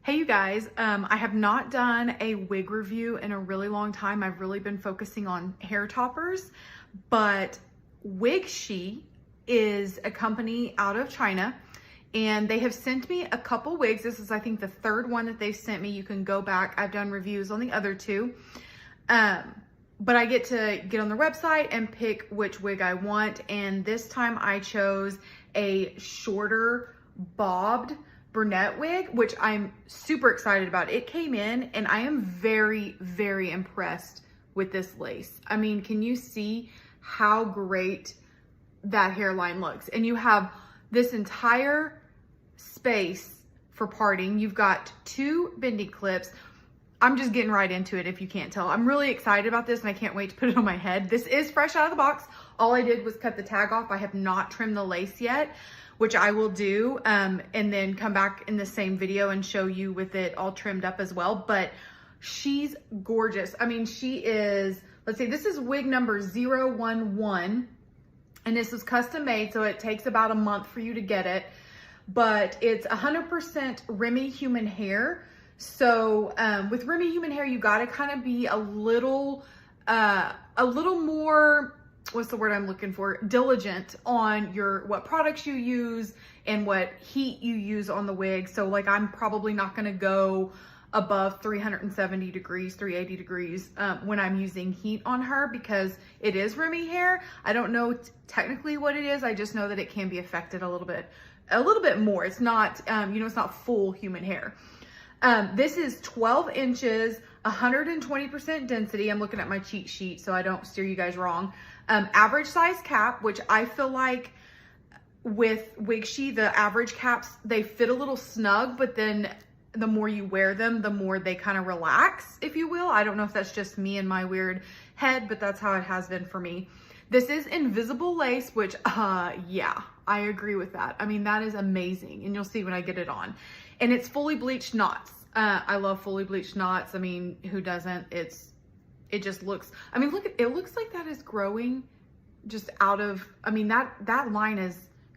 Hey you guys, I have not done a wig review in a really long time. I've really been focusing on hair toppers, but Wigshe is a company out of China and they have sent me a couple wigs. This is, I think, the third one that they've sent me. You can go back. I've done reviews on the other two. But I get to get on their website and pick which wig I want. And this time I chose a shorter bobbed brunette wig, which I'm super excited about. It came in and I am very, very impressed with this lace. I mean, can you see how great that hairline looks? And you have this entire space for parting. You've got two bendy clips. I'm just getting right into it if you can't tell. I'm really excited about this and I can't wait to put it on my head. This is fresh out of the box. All I did was cut the tag off. I have not trimmed the lace yet, which I will do, and then come back in the same video and show you with it all trimmed up as well. But she's gorgeous. I mean, she is, let's see, this is wig number 011, and this is custom made, so it takes about a month for you to get it. But it's 100% Remy human hair. So with Remy human hair, you gotta kind of be a little more, what's the word I'm looking for? Diligent on what products you use and what heat you use on the wig. So like, I'm probably not gonna go above 370 degrees, 380 degrees when I'm using heat on her, because it is Remy hair. I don't know technically what it is. I just know that it can be affected a little bit more. It's not, it's not full human hair. This is 12 inches, 120% density. I'm looking at my cheat sheet so I don't steer you guys wrong. Average size cap, which I feel like with Wigshe, the average caps, they fit a little snug, but then the more you wear them, the more they kind of relax, if you will. I don't know if that's just me and my weird head, but that's how it has been for me. This is invisible lace, which, yeah, I agree with that. I mean, that is amazing. And you'll see when I get it on. And it's fully bleached knots. I love fully bleached knots. I mean, who doesn't? It just looks, I mean, it looks like that is growing just out of, I mean, that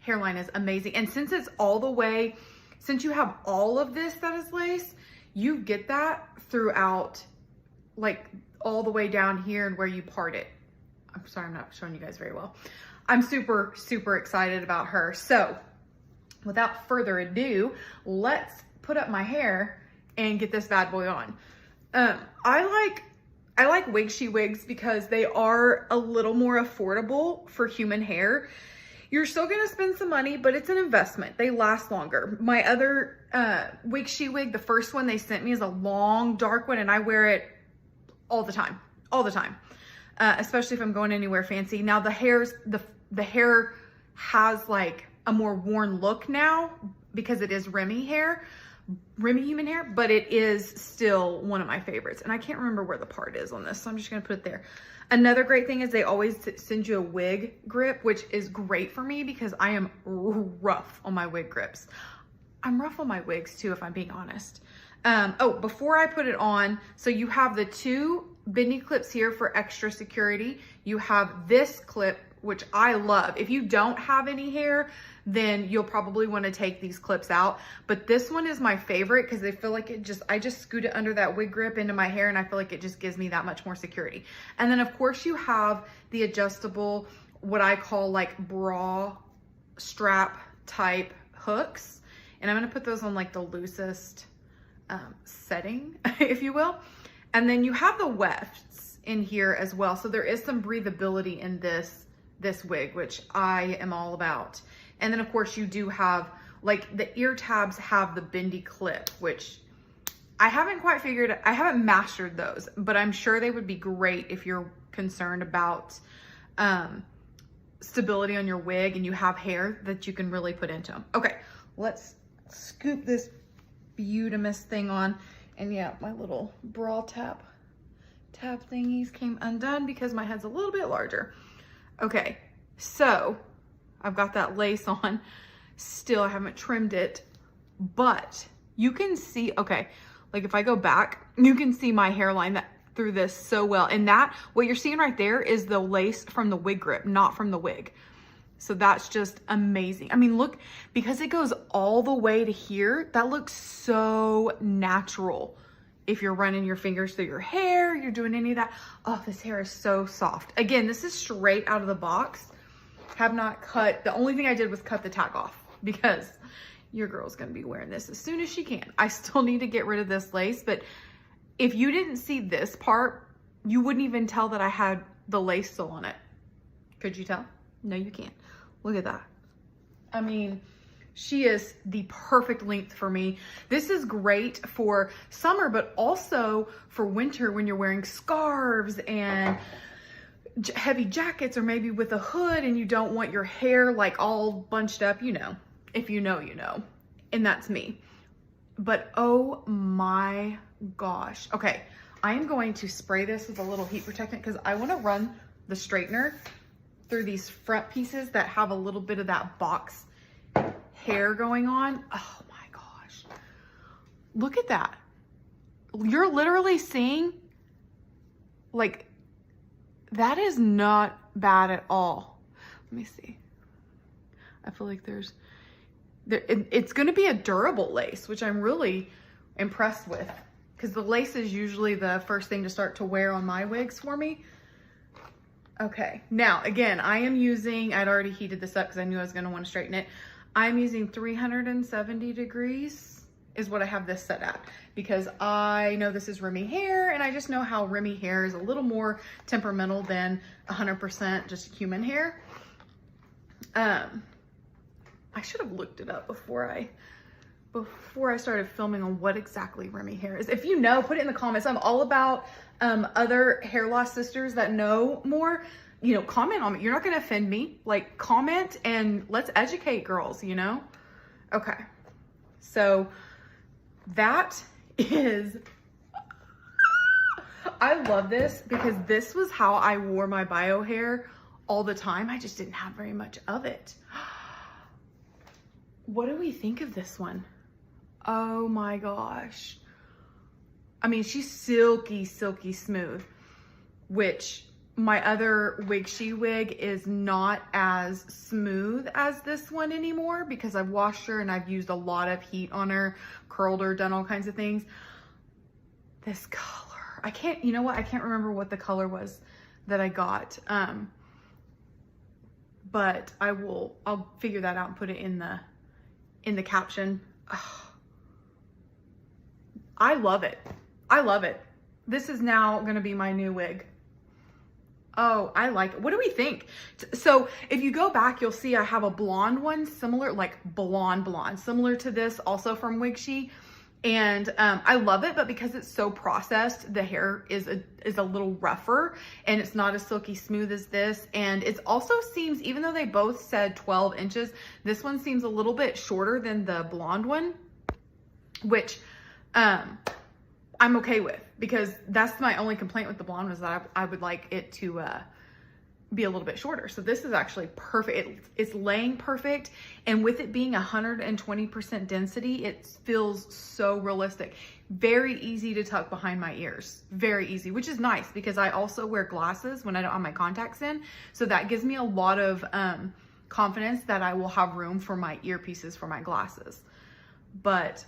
hairline is amazing. And since it's all the way, since you have all of this that is lace, you get that throughout, like all the way down here and where you part it. I'm sorry, I'm not showing you guys very well. I'm super, super excited about her. So without further ado, let's put up my hair and get this bad boy on. I like Wigshe wigs because they are a little more affordable for human hair. You're still gonna spend some money, but it's an investment. They last longer. My other Wigshe wig, the first one they sent me, is a long, dark one, and I wear it all the time, especially if I'm going anywhere fancy. Now the hair has like a more worn look now because it is Remy human hair, but it is still one of my favorites. And I can't remember where the part is on this, so I'm just gonna put it there. Another great thing is they always send you a wig grip, which is great for me because I am rough on my wig grips. I'm rough on my wigs too, if I'm being honest. Oh, before I put it on, so you have the two bendy clips here for extra security. You have this clip, which I love. If you don't have any hair, then you'll probably want to take these clips out. But this one is my favorite because I feel like I just scoot it under that wig grip into my hair, and I feel like it just gives me that much more security. And then of course you have the adjustable, what I call like bra strap type hooks. And I'm gonna put those on like the loosest setting, if you will. And then you have the wefts in here as well. So there is some breathability in this wig, which I am all about. And then of course you do have, like, the ear tabs have the bendy clip, which I haven't mastered those, but I'm sure they would be great if you're concerned about stability on your wig and you have hair that you can really put into them. Okay, let's scoop this beautimous thing on. And yeah, my little bra tab thingies came undone because my head's a little bit larger. Okay, so I've got that lace on. Still, I haven't trimmed it, but you can see, okay, like if I go back, you can see my hairline through this so well. And that, what you're seeing right there is the lace from the wig grip, not from the wig. So that's just amazing. I mean, look, because it goes all the way to here, that looks so natural. If you're running your fingers through your hair, you're doing any of that. Oh, this hair is so soft. Again, this is straight out of the box. Have not cut. The only thing I did was cut the tag off because your girl's gonna be wearing this as soon as she can. I still need to get rid of this lace, but if you didn't see this part, you wouldn't even tell that I had the lace still on it. Could you tell? No, you can't. Look at that. I mean, she is the perfect length for me. This is great for summer, but also for winter when you're wearing scarves and heavy jackets, or maybe with a hood and you don't want your hair like all bunched up, you know. If you know, you know. And that's me. But oh my gosh. Okay, I am going to spray this with a little heat protectant because I want to run the straightener through these front pieces that have a little bit of that box hair going on. Oh my gosh. Look at that. You're literally seeing, like, that is not bad at all. Let me see. I feel like it's going to be a durable lace, which I'm really impressed with, because the lace is usually the first thing to start to wear on my wigs for me. Okay, now again, I am using, I'd already heated this up because I knew I was going to want to straighten it. I'm using 370 degrees is what I have this set at, because I know this is Remy hair, and I just know how Remy hair is a little more temperamental than 100% just human hair. I should have looked it up before I started filming on what exactly Remy hair is. If you know, put it in the comments. I'm all about other hair loss sisters that know more. You know, comment on it. You're not going to offend me. Like, comment and let's educate girls, you know? Okay. So that is, I love this because this was how I wore my bio hair all the time. I just didn't have very much of it. What do we think of this one? Oh my gosh. I mean, she's silky, silky smooth, which my other Wigshe wig is not as smooth as this one anymore because I've washed her and I've used a lot of heat on her, curled her, done all kinds of things. This color, I can't, you know what? I can't remember what the color was that I got. But I'll figure that out and put it in the caption. Oh, I love it. I love it. This is now going to be my new wig. Oh, I like it. What do we think? So if you go back, you'll see I have a blonde one, similar, like blonde, similar to this, also from Wigshe. And I love it, but because it's so processed, the hair is a little rougher and it's not as silky smooth as this. And it also seems, even though they both said 12 inches, this one seems a little bit shorter than the blonde one, which I'm okay with, because that's my only complaint with the blonde, was that I would like it to be a little bit shorter. So this is actually perfect. It's laying perfect. And with it being 120% density, it feels so realistic. Very easy to tuck behind my ears. Very easy, which is nice because I also wear glasses when I don't have my contacts in. So that gives me a lot of confidence that I will have room for my earpieces for my glasses. But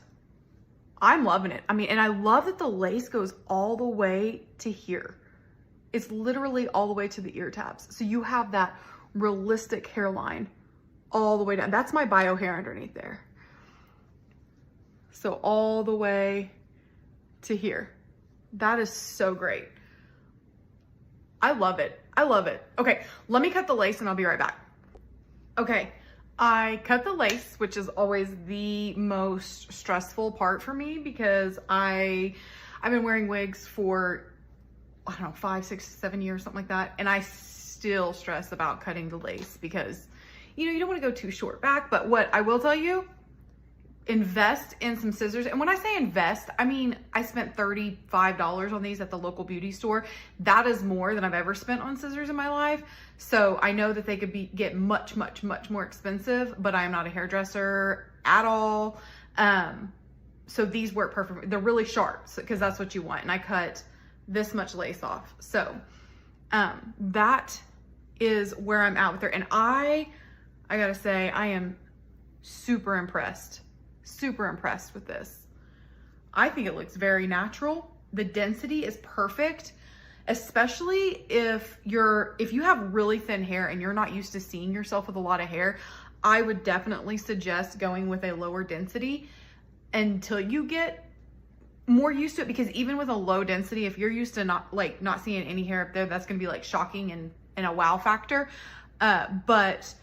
I'm loving it. I mean, and I love that the lace goes all the way to here. It's literally all the way to the ear tabs. So you have that realistic hairline all the way down. That's my bio hair underneath there. So all the way to here. That is so great. I love it. I love it. Okay, let me cut the lace and I'll be right back. Okay, I cut the lace, which is always the most stressful part for me because I've been wearing wigs for, I don't know, 5, 6, 7 years, something like that. And I still stress about cutting the lace because, you know, you don't want to go too short back. But what I will tell you, invest in some scissors. And when I say invest, I mean, I spent $35 on these at the local beauty store. That is more than I've ever spent on scissors in my life. So I know that they could get much, much, much more expensive, but I am not a hairdresser at all. So these work perfectly. They're really sharp because that's what you want. And I cut this much lace off. So that is where I'm at with her. And I I gotta say, I am super impressed with this. I think it looks very natural. The density is perfect, especially if you have really thin hair and you're not used to seeing yourself with a lot of hair. I would definitely suggest going with a lower density until you get more used to it, because even with a low density, if you're used to not seeing any hair up there, that's gonna be like shocking and a wow factor. But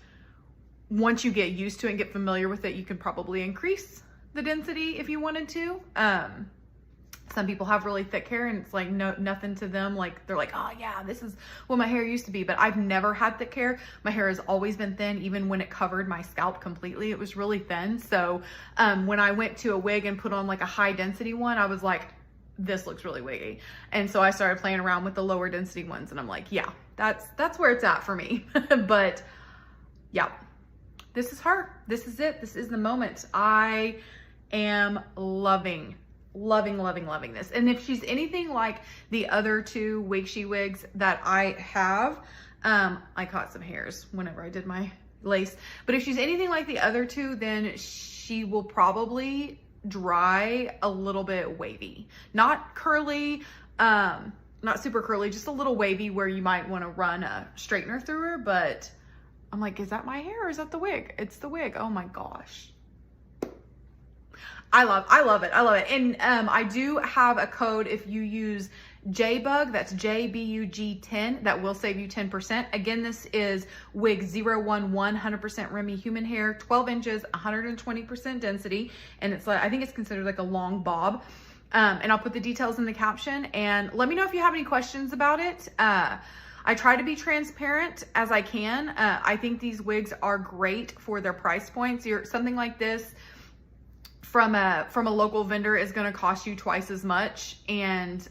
once you get used to it and get familiar with it, you can probably increase the density if you wanted to. Some people have really thick hair and it's like nothing to them. Like they're like, oh yeah, this is what my hair used to be. But I've never had thick hair. My hair has always been thin. Even when it covered my scalp completely, it was really thin. So when I went to a wig and put on like a high density one, I was like, this looks really wiggy. And so I started playing around with the lower density ones and I'm like, yeah, that's where it's at for me. But yeah, this is her. This is it. This is the moment. I am loving this. And if she's anything like the other two Wigshe wigs that I have, I caught some hairs whenever I did my lace, but if she's anything like the other two, then she will probably dry a little bit wavy, not curly, not super curly, just a little wavy where you might want to run a straightener through her. But I'm like, is that my hair or is that the wig? It's the wig. Oh my gosh. I love it. And I do have a code if you use JBUG, that's JBUG10, that will save you 10%. Again, this is Wig011, 100% Remy human hair, 12 inches, 120% density. And it's like, I think it's considered like a long bob. And I'll put the details in the caption and let me know if you have any questions about it. I try to be transparent as I can. I think these wigs are great for their price points. Something like this from a local vendor is going to cost you twice as much. And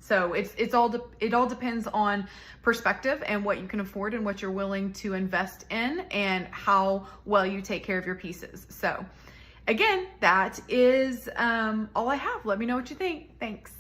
so it all depends on perspective and what you can afford and what you're willing to invest in and how well you take care of your pieces. So again, that is all I have. Let me know what you think. Thanks.